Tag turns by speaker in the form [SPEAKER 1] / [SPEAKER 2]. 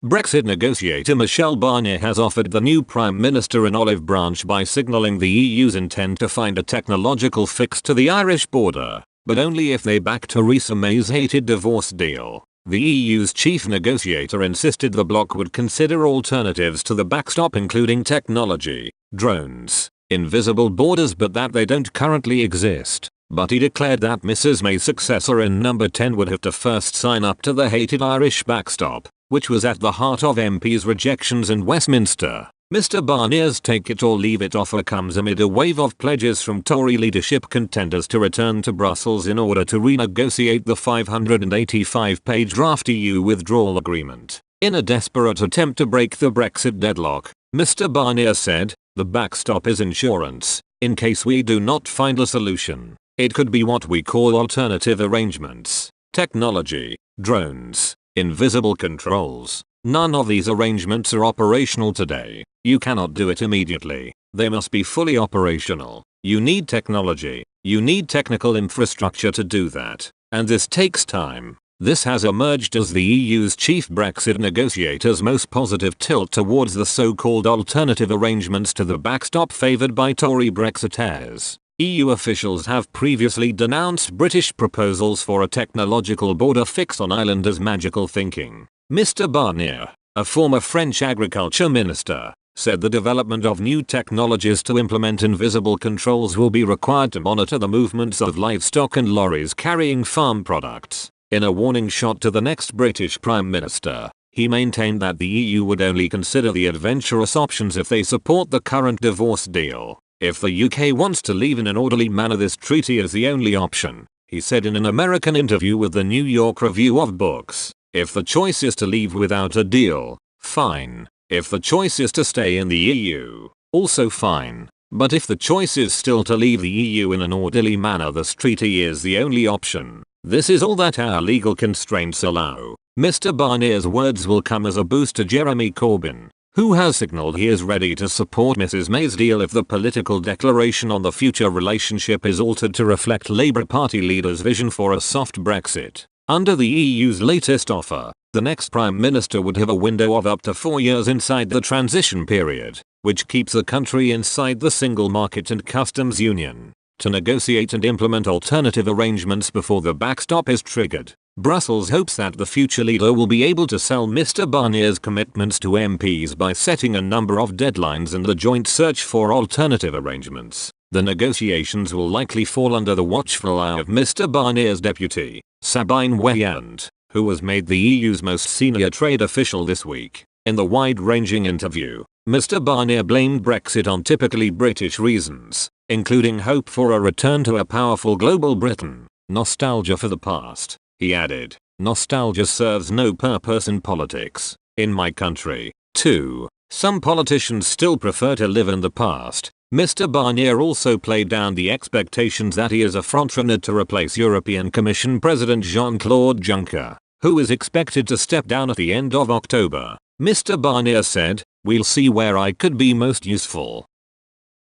[SPEAKER 1] Brexit negotiator Michel Barnier has offered the new Prime Minister an olive branch by signalling the EU's intent to find a technological fix to the Irish border, but only if they back Theresa May's hated divorce deal. The EU's chief negotiator insisted the bloc would consider alternatives to the backstop, including technology, drones, invisible borders, but that they don't currently exist. But he declared that Mrs May's successor in number 10 would have to first sign up to the hated Irish backstop, which was at the heart of MPs' rejections in Westminster. Mr Barnier's take-it-or-leave-it offer comes amid a wave of pledges from Tory leadership contenders to return to Brussels in order to renegotiate the 585-page draft EU withdrawal agreement. In a desperate attempt to break the Brexit deadlock, Mr Barnier said, "The backstop is insurance, in case we do not find a solution. It could be what we call alternative arrangements, technology, drones, invisible controls. None of these arrangements are operational today. You cannot do it immediately. They must be fully operational. You need technology. You need technical infrastructure to do that. And this takes time." This has emerged as the EU's chief Brexit negotiator's most positive tilt towards the so-called alternative arrangements to the backstop favoured by Tory Brexiteers. EU officials have previously denounced British proposals for a technological border fix on Ireland as magical thinking. Mr Barnier, a former French agriculture minister, said the development of new technologies to implement invisible controls will be required to monitor the movements of livestock and lorries carrying farm products. In a warning shot to the next British Prime Minister, he maintained that the EU would only consider the adventurous options if they support the current divorce deal. If the UK wants to leave in an orderly manner, this treaty is the only option, he said in an American interview with the New York Review of Books. If the choice is to leave without a deal, fine. If the choice is to stay in the EU, also fine. But if the choice is still to leave the EU in an orderly manner, this treaty is the only option. This is all that our legal constraints allow. Mr Barnier's words will come as a boost to Jeremy Corbyn, who has signalled he is ready to support Mrs May's deal if the political declaration on the future relationship is altered to reflect Labour Party leaders' vision for a soft Brexit. Under the EU's latest offer, the next Prime Minister would have a window of up to 4 years inside the transition period, which keeps the country inside the single market and customs union, to negotiate and implement alternative arrangements before the backstop is triggered. Brussels hopes that the future leader will be able to sell Mr Barnier's commitments to MPs by setting a number of deadlines in the joint search for alternative arrangements. The negotiations will likely fall under the watchful eye of Mr Barnier's deputy, Sabine Weyand, who was made the EU's most senior trade official this week. In the wide-ranging interview, Mr Barnier blamed Brexit on typically British reasons, including hope for a return to a powerful global Britain, nostalgia for the past. He added, "Nostalgia serves no purpose in politics. In my country, too, some politicians still prefer to live in the past." Mr Barnier also played down the expectations that he is a frontrunner to replace European Commission President Jean-Claude Juncker, who is expected to step down at the end of October. Mr Barnier said, "We'll see where I could be most useful.